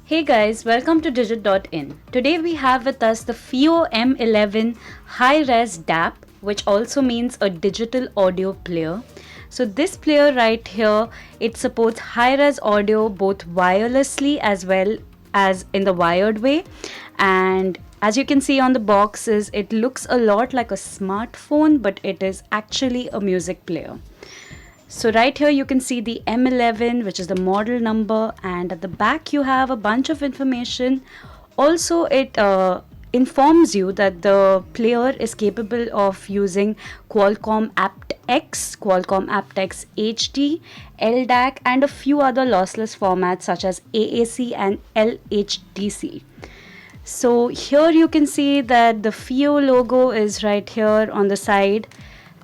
Hey guys, welcome to Digit.in. Today we have with us the FiiO M11 high-res DAC, which also means a digital audio player. So this player right here, it supports high-res audio both wirelessly as well as in the wired way. And as you can see on the boxes, it looks a lot like a smartphone, but it is actually a music player. So right here you can see the M11, which is the model number, and at the back you have a bunch of information. Also it informs you that the player is capable of using Qualcomm aptX, Qualcomm aptX HD, LDAC and a few other lossless formats such as AAC and LHDC. So here you can see that the FiiO logo is right here on the side.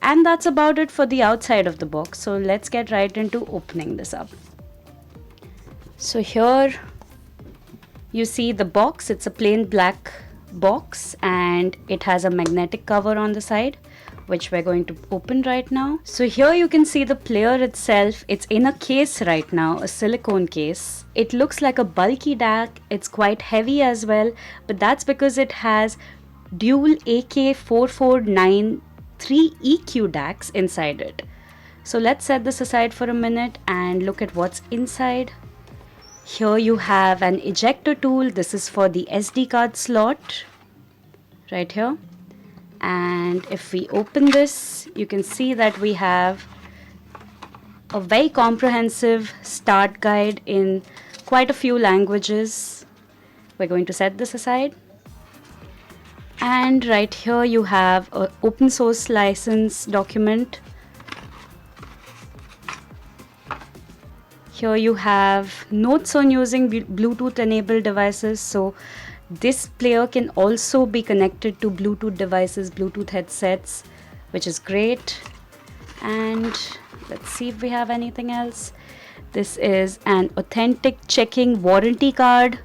And that's about it for the outside of the box. So let's get right into opening this up. So here you see the box. It's a plain black box and it has a magnetic cover on the side, which we're going to open right now. So here you can see the player itself. It's in a case right now, a silicone case. It looks like a bulky DAC. It's quite heavy as well, but that's because it has dual AK449 3 EQ DACs inside it. So let's set this aside for a minute and look at what's inside. Here you have an ejector tool. This is for the SD card slot right here. And if we open this, you can see that we have a very comprehensive start guide in quite a few languages. We're going to set this aside. And right here you have an open source license document. Here you have notes on using Bluetooth enabled devices. So this player can also be connected to Bluetooth devices, Bluetooth headsets, which is great. And let's see if we have anything else. This is an authentic checking warranty card.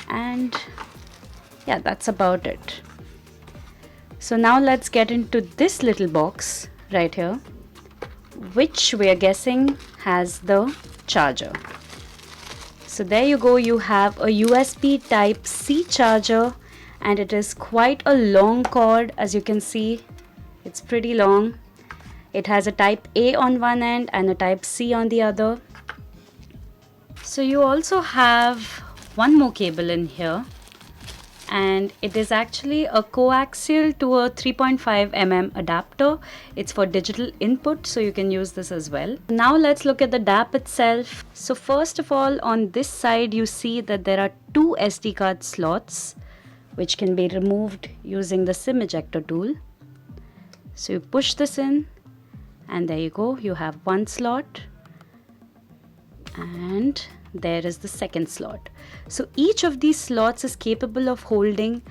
And yeah, that's about it. So now let's get into this little box right here, which we are guessing has the charger. So there you go, you have a USB Type-C charger and it is quite a long cord. As you can see, it's pretty long. It has a Type-A on one end and a Type-C on the other. So you also have one more cable in here, and it is actually a coaxial to a 3.5 mm adapter. It's for digital input, so you can use this as well. Now let's look at the DAC itself. So first of all, on this side you see that there are two SD card slots which can be removed using the SIM ejector tool. So you push this in and there you go, you have one slot and there is the second slot. So each of these slots is capable of holding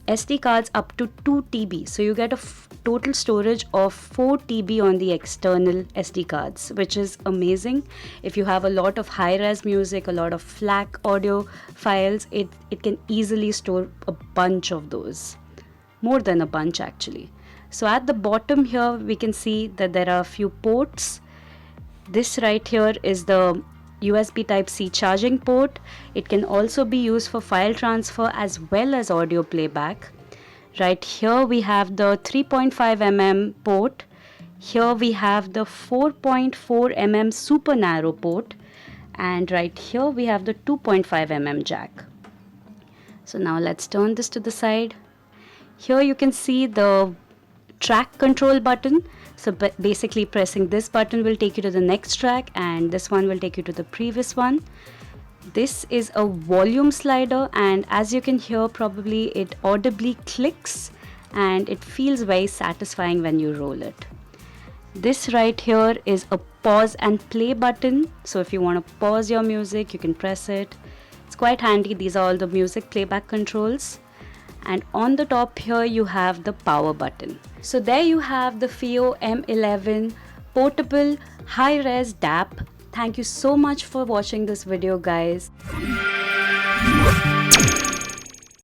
SD cards up to 2 TB. So you get a total storage of 4 TB on the external SD cards, which is amazing. If you have a lot of high-res music, a lot of FLAC audio files, it can easily store a bunch of those. More than a bunch actually. So at the bottom here, we can see that there are a few ports. This right here is the USB Type-C charging port. It can also be used for file transfer as well as audio playback. Right here we have the 3.5 mm port. Here we have the 4.4 mm super narrow port. And right here we have the 2.5 mm jack. So now let's turn this to the side. Here you can see the track control button. So basically pressing this button will take you to the next track and this one will take you to the previous one. This is a volume slider and as you can hear, probably it audibly clicks and it feels very satisfying when you roll it. This right here is a pause and play button. So if you want to pause your music, you can press it. It's quite handy. These are all the music playback controls. And on the top here you have the power button. So there you have the FiiO M11 portable high-res DAC. Thank you so much for watching this video, guys.